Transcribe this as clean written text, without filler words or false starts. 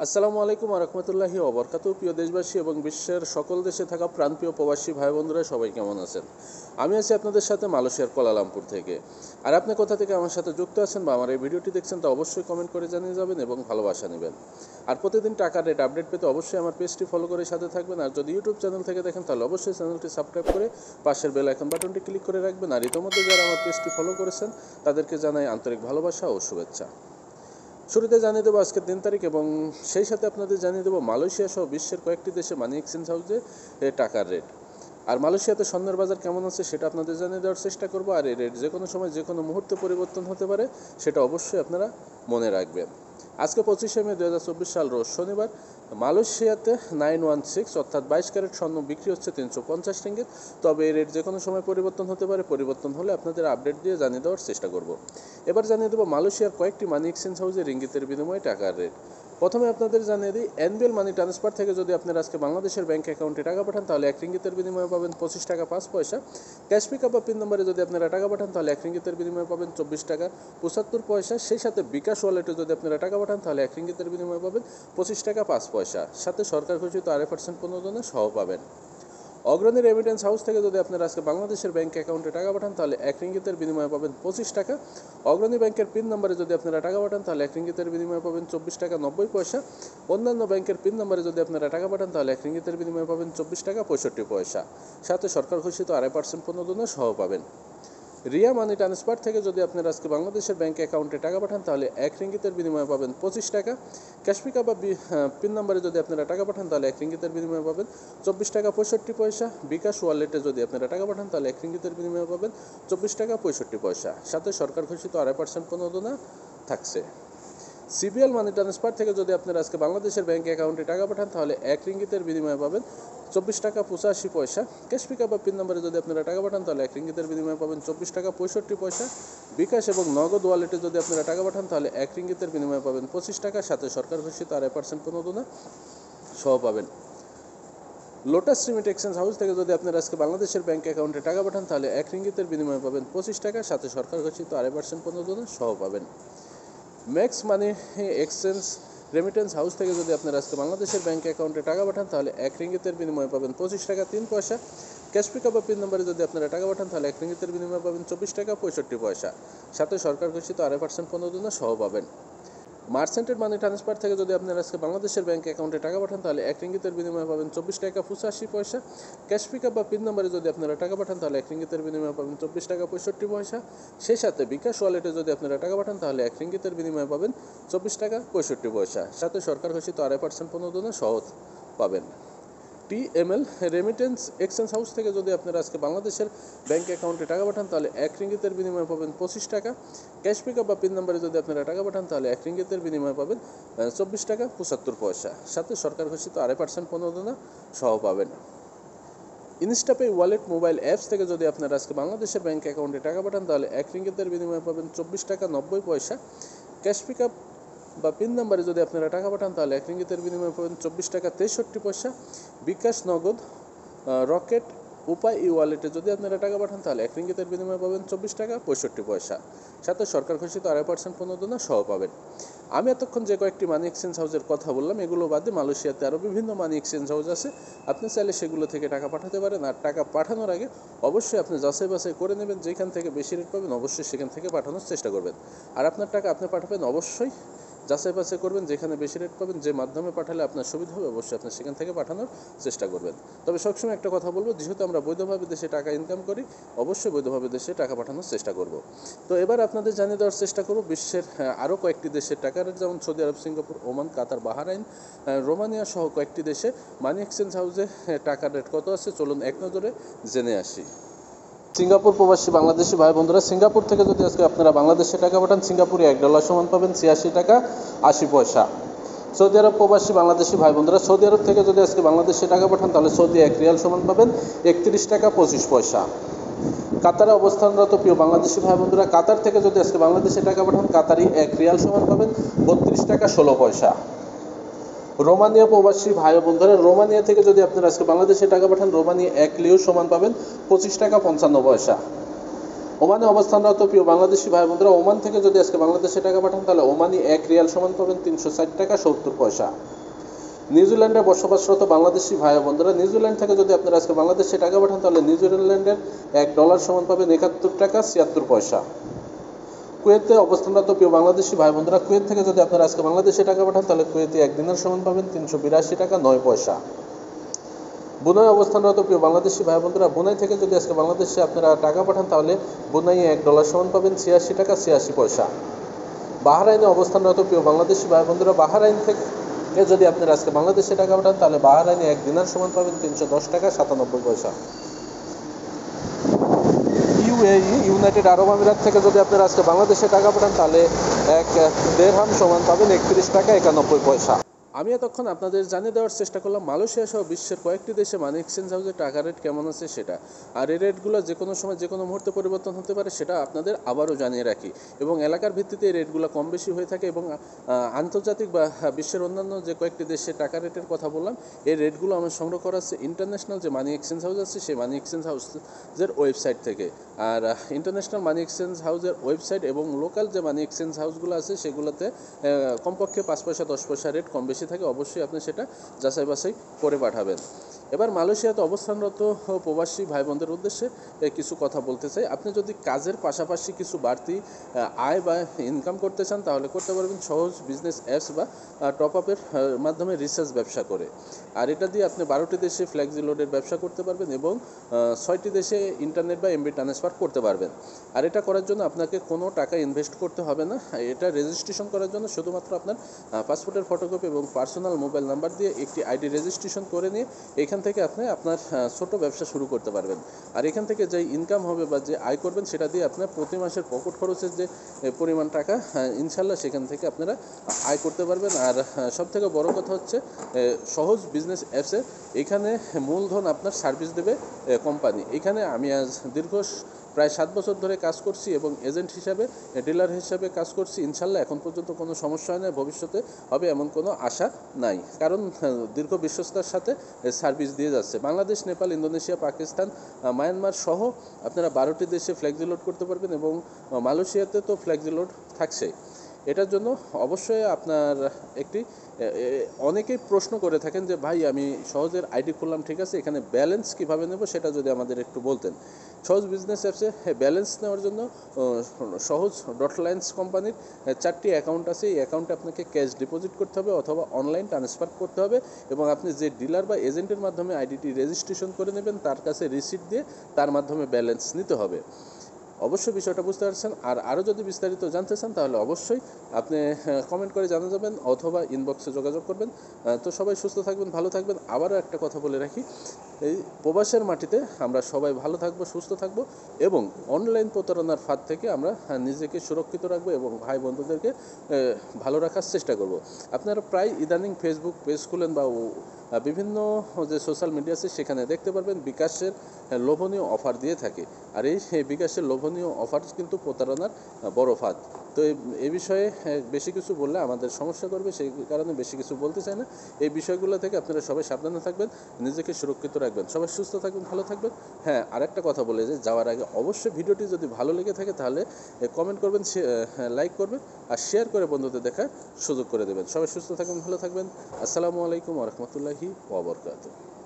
আসসালামু আলাইকুম ওয়া রাহমাতুল্লাহি ওয়া বারাকাতুহু। প্রিয় দেশবাসী এবং বিশ্বের সকল দেশে থাকা প্রাণপ্রিয় প্রবাসী ভাই বন্ধুরা সবাই কেমন আছেন? আমি আছি আপনাদের সাথে মালয়েশিয়ার কুয়ালালামপুর থেকে। আর আপনি কোথা থেকে আমার সাথে যুক্ত আছেন বা আমার এই ভিডিওটি দেখছেন তা অবশ্যই কমেন্ট করে জানিয়ে যাবেন এবং ভালোবাসা নেবেন। আর প্রতিদিন টাকার রেট আপডেট পেতে অবশ্যই আমার পেজটি ফলো করে সাথে থাকবেন। আর যদি ইউটিউব চ্যানেল থেকে দেখেন তাহলে অবশ্যই চ্যানেলটি সাবস্ক্রাইব করে পাশের বেল আইকন বাটনটি ক্লিক করে রাখবেন। আর ইতিমধ্যে যারা আমার পেজটি ফলো করেছেন তাদেরকে জানাই আন্তরিক ভালোবাসা ও শুভেচ্ছা। শুরুতে জানিয়ে দেবো আজকের 3 তারিখ এবং সেই সাথে আপনাদের জানিয়ে দেবো মালয়েশিয়া সহ বিশ্বের কয়েকটি দেশে মানি এক্সচেঞ্জ হাউসে টাকার রেট। আর মালয়েশিয়াতে স্বর্ণের বাজার কেমন আছে সেটা আপনাদের জানিয়ে দেওয়ার চেষ্টা করবো। আর এই রেট যে কোনো সময় যে কোনো মুহূর্তে পরিবর্তন হতে পারে সেটা অবশ্যই আপনারা মনে রাখবেন। আজকে 25শে মে 2024 সাল রোজ শনিবার মালয়েশিয়াতে 916 অর্থাৎ 22 ক্যারেট স্বর্ণ বিক্রি হচ্ছে 350 রিঙ্গিত। তবে এই রেট যে কোনো সময় পরিবর্তন হতে পারে, পরিবর্তন হলে আপনাদের আপডেট দিয়ে জানিয়ে দেওয়ার চেষ্টা করব। এবার জানিয়ে দেবো মালয়েশিয়ার কয়েকটি মানি এক্সচেঞ্জ হাউসে রিঙ্গিতের বিনিময়ে টাকার রেট। প্রথমে আপনাদের জানিয়ে দিই, এনবিএল মানি ট্রান্সফার থেকে যদি আপনারা আজকে বাংলাদেশের ব্যাংক অ্যাকাউন্টে টাকা পাঠান তাহলে 1 রিঙ্গিতের বিনিময়ে পাবেন 25 টাকা 5 পয়সা। ক্যাশ পিকআপ বা পিন নম্বরে যদি আপনারা টাকা পাঠান তাহলে 1 রিঙ্গিতের বিনিময়ে পাবেন 24 টাকা 75 পয়সা। সেই সাথে বিকাশ ওয়ালেটে যদি আপনারা টাকা পাঠান তাহলে 1 রিঙ্গিতের বিনিময়ে পাবেন 25 টাকা 5 পয়সা। সাথে সরকার ঘোষিত 2.5% প্রণোদনা সহ পাবেন। অগ্রণী রেমিটেন্স হাউস থেকে যদি আপনারা আজকে বাংলাদেশের ব্যাংক অ্যাকাউন্টে টাকা পাঠান তাহলে 1 রিঙ্গিতের বিনিময়ে পাবেন 25 টাকা। অগ্রণী ব্যাংকের পিন নম্বরে যদি আপনারা টাকা পাঠান তাহলে 1 রিঙ্গিতের বিনিময়ে পাবেন 24 টাকা 90 পয়সা। অন্যান্য ব্যাংকের পিন নম্বরে যদি আপনারা টাকা পাঠান তাহলে 1 রিঙ্গিতের বিনিময়ে পাবেন 24 টাকা 65 পয়সা। সাথে সরকার ঘোষিত 2.5% প্রণোদনা সহ পাবেন। রিয়া মানি ট্রান্সফার থেকে যদি আপনারা আজকে বাংলাদেশের ব্যাংক অ্যাকাউন্টে টাকা পাঠান তাহলে 1 রিঙ্গিতের বিনিময়ে পাবেন 25 টাকা। ক্যাশ পিকআপ বা পিন নম্বরে যদি আপনারা টাকা পাঠান তাহলে 1 রিঙ্গিতের বিনিময়ে পাবেন 24 টাকা 65 পয়সা। বিকাশ ওয়ালেটে যদি আপনারা টাকা পাঠান তাহলে 1 রিঙ্গিতের বিনিময়ে পাবেন 24 টাকা 65 পয়সা। সাথে সরকার ঘোষিত 2.5% প্রণোদনা থাকছে। সিবিএল মানি ট্রান্সফার থেকে যদি আপনারা আজকে বাংলাদেশের ব্যাংক অ্যাকাউন্টে টাকা পাঠান তাহলে 1 রিঙ্গিতের বিনিময়ে পাবেন 24 টাকা 85 পয়সা। ক্যাশ পিকআপ বা পিন নম্বরে যদি আপনারা টাকা পাঠান তাহলে 1 রিঙ্গিতের বিনিময়ে পাবেন 24 টাকা 65 পয়সা। বিকাশ এবং নগদ ওয়ালেটে যদি আপনারা টাকা পাঠান তাহলে 1 রিঙ্গিতের বিনিময়ে পাবেন 25 টাকা। সাথে সরকার ঘোষিত 2.5% প্রণোদনা সহ পাবেন। লোটাস রিমিট এক্সচেঞ্জ হাউস থেকে যদি আপনারা আজকে বাংলাদেশের ব্যাংক অ্যাকাউন্টে টাকা পাঠান তাহলে 1 রিঙ্গিতের বিনিময়ে পাবেন 25 টাকা। সাথে সরকার ঘোষিত 2.5% প্রণোদনা সহ পাবেন। Max money exchange remittance house থেকে যদি আপনারা আজকে বাংলাদেশের ব্যাংক অ্যাকাউন্টে টাকা পাঠান তাহলে 1 রিঙ্গিতের বিনিময়ে পাবেন 25 টাকা 3 পয়সা। ক্যাশ পিকআপ বা পিন নম্বরে যদি আপনারা টাকা পাঠান তাহলে 1 রিঙ্গিতের বিনিময়ে পাবেন 24 টাকা 65 পয়সা। সাথে সরকার ঘোষিত 2.5% প্রণোদনা সহ পাবেন। মার্চেন্টেড মানি ট্রান্সফার থেকে যদি আপনারা আজকে বাংলাদেশের ব্যাংক অ্যাকাউন্টে টাকা পাঠান তাহলে 1 রিঙ্গিতের বিনিময়ে পাবেন 24 টাকা 85 পয়সা। ক্যাশ পিকআপ বা পিন নম্বরে যদি আপনারা টাকা পাঠান তাহলে 1 রিঙ্গিতের বিনিময়ে পাবেন 24 টাকা 65 পয়সা। সেই সাথে বিকাশ ওয়ালেটে যদি আপনারা টাকা পাঠান তাহলে 1 রিঙ্গিতের বিনিময়ে পাবেন 24 টাকা 65 পয়সা। সাথে সরকার ঘোষিত 2.5% প্রণোদনা সহ পাবেন। টিএমএল রেমিটেন্স এক্সচেঞ্জ হাউস থেকে যদি আপনারা আজকে বাংলাদেশের ব্যাংক অ্যাকাউন্টে টাকা পাঠান তাহলে 1 রিঙ্গিতের বিনিময়ে পাবেন 25 টাকা। ক্যাশ পিকআপ বা পিন নম্বরে যদি আপনারা টাকা পাঠান তাহলে 1 রিঙ্গিতের বিনিময়ে পাবেন 24 টাকা 75 পয়সা। সাথে সরকার ঘোষিত 2.5% প্রণোদনা সহ পাবেন। ইনস্টাপে ওয়ালেট মোবাইল অ্যাপস থেকে যদি আপনারা আজকে বাংলাদেশের ব্যাংক অ্যাকাউন্টে টাকা পাঠান তাহলে 1 রিঙ্গিতের বিনিময়ে পাবেন 24 টাকা 90 পয়সা। ক্যাশ পিকআপ বা পিন নম্বরে যদি আপনারা টাকা পাঠান তাহলে 1 রিঙ্গিতের বিনিময়ে পাবেন 24 টাকা 63 পয়সা। বিকাশ নগদ রকেট উপায় ই ওয়ালেটে যদি আপনারা টাকা পাঠান তাহলে 1 রিঙ্গিতের বিনিময়ে পাবেন 24 টাকা 65 পয়সা। সাথে সরকার ঘোষিত 2.5% প্রণোদনা সহ পাবেন। আমি এতক্ষণ যে কয়েকটি মানি এক্সচেঞ্জ হাউসের কথা বললাম এগুলো বাদে মালয়েশিয়াতে আরও বিভিন্ন মানি এক্সচেঞ্জ হাউস আছে। আপনি চাইলে সেগুলো থেকে টাকা পাঠাতে পারেন। আর টাকা পাঠানোর আগে অবশ্যই আপনি যাচাই বাছাই করে নেবেন, যেখান থেকে বেশি রেট পাবেন অবশ্যই সেখান থেকে পাঠানোর চেষ্টা করবেন। আর আপনার টাকা আপনি পাঠাবেন অবশ্যই যাচাই বাছাই করবেন, যেখানে বেশি রেট পাবেন, যে মাধ্যমে পাঠালে আপনার সুবিধা হবে অবশ্যই আপনি সেখান থেকে পাঠানোর চেষ্টা করবেন। তবে সবসময় একটা কথা বলবো, যেহেতু আমরা বৈধভাবে দেশে টাকা ইনকাম করি অবশ্যই বৈধভাবে দেশে টাকা পাঠানোর চেষ্টা করব। তো এবার আপনাদের জানিয়ে দেওয়ার চেষ্টা করব বিশ্বের আরও কয়েকটি দেশের টাকা রেট, যেমন সৌদি আরব, সিঙ্গাপুর, ওমান, কাতার, বাহরাইন, রোমানিয়া সহ কয়েকটি দেশে মানি এক্সচেঞ্জ হাউসে টাকার রেট কত আছে চলুন এক নজরে জেনে আসি। সিঙ্গাপুর প্রবাসী বাংলাদেশি ভাই বন্ধুরা, সিঙ্গাপুর থেকে যদি আজকে আপনারা বাংলাদেশে টাকা পাঠান সিঙ্গাপুরে $1 সমান পাবেন 86 টাকা 80 পয়সা। সৌদি আরব প্রবাসী বাংলাদেশি ভাই বন্ধুরা, সৌদি আরব থেকে যদি আজকে বাংলাদেশে টাকা পাঠান তাহলে সৌদি 1 রিয়াল সমান পাবেন 31 টাকা 25 পয়সা। কাতারে অবস্থানরত প্রিয় বাংলাদেশি ভাই বন্ধুরা, কাতার থেকে যদি আজকে বাংলাদেশে টাকা পাঠান কাতারি 1 রিয়াল সমান পাবেন 32 টাকা 16 পয়সা। রোমানিয়া প্রবাসী ভাই বন্ধুরা, রোমানিয়া থেকে যদি আপনারা আজকে বাংলাদেশে টাকা পাঠান রোমানিয়া 1 লিও সমান পাবেন 25 টাকা 55 পয়সা। ওমানে অবস্থানরত প্রিয় বাংলাদেশি ভাই বোনরা, ওমান থেকে যদি আজকে বাংলাদেশে টাকা পাঠান তাহলে ওমানি 1 রিয়াল সমান পাবেন 360 টাকা 70 পয়সা। নিউজিল্যান্ডে বসবাসরত বাংলাদেশি ভাই বোনরা, নিউজিল্যান্ড থেকে যদি আপনারা আজকে বাংলাদেশে টাকা পাঠান তাহলে নিউজিল্যান্ডের $1 সমান পাবেন 71 টাকা 76 পয়সা। কুয়েতে অবস্থানরত প্রিয় বাংলাদেশি ভাই বোনরা, কুয়েত থেকে যদি আপনারা আজকে বাংলাদেশে টাকা পাঠান তাহলে কুয়েতে 1 দিনার সমান পাবেন 382 টাকা 9 পয়সা। বুনাই অবস্থানরত প্রিয় বাংলাদেশি ভাই বোনরা, বুনাই থেকে যদি আজকে বাংলাদেশে আপনারা টাকা পাঠান তাহলে বুনাই $1 সমান পাবেন 86 টাকা 86 পয়সা। বাহরাইনে অবস্থানরত প্রিয় বাংলাদেশি ভাই বোনরা, বাহরাইন থেকে যদি আপনারা আজকে বাংলাদেশে টাকা পাঠান তাহলে বাহরাইনে 1 দিনার সমান পাবেন 310 টাকা 97 পয়সা। ইউএই ইউনাইটেড আরব আমিরাত থেকে যদি আপনারা আজকে বাংলাদেশে টাকা পাঠান তাহলে 1 দিরহাম সমান পাবেন 31 টাকা 91 পয়সা। আমি এতক্ষণ আপনাদের জানিয়ে দেওয়ার চেষ্টা করলাম মালয়েশিয়া সহ বিশ্বের কয়েকটি দেশে মানি এক্সচেঞ্জ হাউসে টাকা রেট কেমন আছে সেটা। আর এই রেটগুলো যে কোনো সময় যে কোনো মুহূর্তে পরিবর্তন হতে পারে সেটা আপনাদের আবারও জানিয়ে রাখি। এবং এলাকার ভিত্তিতে এই রেটগুলো কম বেশি হয়ে থাকে এবং আন্তর্জাতিক বা বিশ্বের অন্যান্য যে কয়েকটি দেশে টাকা রেটের কথা বললাম এই রেটগুলো আমার সংগ্রহ করা আছে ইন্টারন্যাশনাল যে মানি এক্সচেঞ্জ হাউস আছে সেই মানি এক্সচেঞ্জ হাউসের ওয়েবসাইট থেকে। আর ইন্টারন্যাশনাল মানি এক্সচেঞ্জ হাউসের ওয়েবসাইট এবং লোকাল যে মানি এক্সচেঞ্জ হাউসগুলো আছে সেগুলোতে কমপক্ষে 5 পয়সা 10 পয়সা রেট কম বেশি থাকে, অবশ্যই আপনি সেটা যাচাই বাছাই করে পাঠাবেন। এবার মালয়েশিয়াতে অবস্থানরত প্রবাসী ভাই বোনদের উদ্দেশ্যে কিছু কথা বলতে চাই। আপনি যদি কাজের পাশাপাশি কিছু বাড়তি আয় বা ইনকাম করতে চান তাহলে করতে পারবেন সহজ বিজনেস অ্যাপস বা টপ আপের মাধ্যমে রিসার্চ ব্যবসা করে। আর এটা দিয়ে আপনি 12টি দেশে ফ্লেক্সি লোডের ব্যবসা করতে পারবেন এবং 6টি দেশে ইন্টারনেট বা এমবি ট্রান্সফার করতে পারবেন। আর এটা করার জন্য আপনাকে কোনো টাকা ইনভেস্ট করতে হবে না। এটা রেজিস্ট্রেশন করার জন্য শুধুমাত্র আপনার পাসপোর্টের ফটোকপি এবং পার্সোনাল মোবাইল নাম্বার দিয়ে একটি আইডি রেজিস্ট্রেশন করে নিয়ে এখান থেকে আপনি আপনার ছোট ব্যবসা শুরু করতে পারবেন। আর এখান থেকে যে ইনকাম হবে বা যে আয় করবেন সেটা দিয়ে আপনার প্রতি মাসের পকেট খরচের যে পরিমাণ টাকা ইনশাল্লাহ সেখান থেকে আপনারা আয় করতে পারবেন। আর সবথেকে বড় কথা হচ্ছে সহজ বিজনেস অ্যাপসে এখানে মূলধন আপনার সার্ভিস দেবে কোম্পানি। এখানে আমি আজ দীর্ঘ প্রায় 7 বছর ধরে কাজ করছি এবং এজেন্ট হিসাবে ডিলার হিসাবে কাজ করছি। ইনশাল্লাহ এখন পর্যন্ত কোনো সমস্যা হয় না, ভবিষ্যতে হবে এমন কোনো আশা নাই, কারণ দীর্ঘ বিশ্বস্তার সাথে সার্ভিস দিয়ে যাচ্ছে। বাংলাদেশ, নেপাল, ইন্দোনেশিয়া, পাকিস্তান, মায়ানমার সহ আপনারা 12টি দেশে ফ্লেক্সি লোড করতে পারবেন এবং মালয়েশিয়াতে তো ফ্লেক্সি লোড থাকছে। এটার জন্য অবশ্যই আপনার একটি অনেকেই প্রশ্ন করে থাকেন যে ভাই আমি সহজের আইডি খুললাম, ঠিক আছে, এখানে ব্যালেন্স কীভাবে নেব সেটা যদি আমাদের একটু বলতেন। সহজ বিজনেস অ্যাপসে ব্যালেন্স নেওয়ার জন্য সহজ ডটলাইন্স কোম্পানির 4টি অ্যাকাউন্ট আছে। এই অ্যাকাউন্টে আপনাকে ক্যাশ ডিপোজিট করতে হবে অথবা অনলাইন ট্রান্সফার করতে হবে এবং আপনি যে ডিলার বা এজেন্টের মাধ্যমে আইডিটি রেজিস্ট্রেশন করে নেবেন তার কাছে রিসিট দিয়ে তার মাধ্যমে ব্যালেন্স নিতে হবে। অবশ্যই বিষয়টা বুঝতে পারছেন। আর আরও যদি বিস্তারিত জানতে চান তাহলে অবশ্যই আপনি কমেন্ট করে জানা যাবেন অথবা ইনবক্সে যোগাযোগ করবেন। তো সবাই সুস্থ থাকবেন, ভালো থাকবেন। আবারও একটা কথা বলে রাখি, এই প্রবাসের মাটিতে আমরা সবাই ভালো থাকবো, সুস্থ থাকবো এবং অনলাইন প্রতারণার ফাঁদ থেকে আমরা নিজেকে সুরক্ষিত রাখবো এবং ভাই বন্ধুদেরকে ভালো রাখার চেষ্টা করব। আপনারা প্রায় ইদানিং ফেসবুক পেজ খুলেন বা বিভিন্ন যে সোশ্যাল মিডিয়া আছে সেখানে দেখতে পারবেন বিকাশের লোভনীয় অফার দিয়ে থাকে। আর এই বিকাশের লোভনীয় অফার কিন্তু প্রতারণার বড় ফাঁদ। তো এই বিষয়ে বেশি কিছু বললে আমাদের সমস্যা করবে, সেই কারণে বেশি কিছু বলতে চাই না। এই বিষয়গুলো থেকে আপনারা সবাই সাবধানে থাকবেন, নিজেকে সুরক্ষিত রাখবেন, সবাই সুস্থ থাকবেন, ভালো থাকবেন। হ্যাঁ, আরেকটা কথা বলে যে যাওয়ার আগে অবশ্যই ভিডিওটি যদি ভালো লেগে থাকে তাহলে কমেন্ট করবেন, লাইক করবেন আর শেয়ার করে বন্ধুদের দেখার সুযোগ করে দেবেন। সবাই সুস্থ থাকবেন, ভালো থাকবেন। আসসালামু আলাইকুম ওয়া রাহমাতুল্লাহি ওয়া বারাকাতুহু।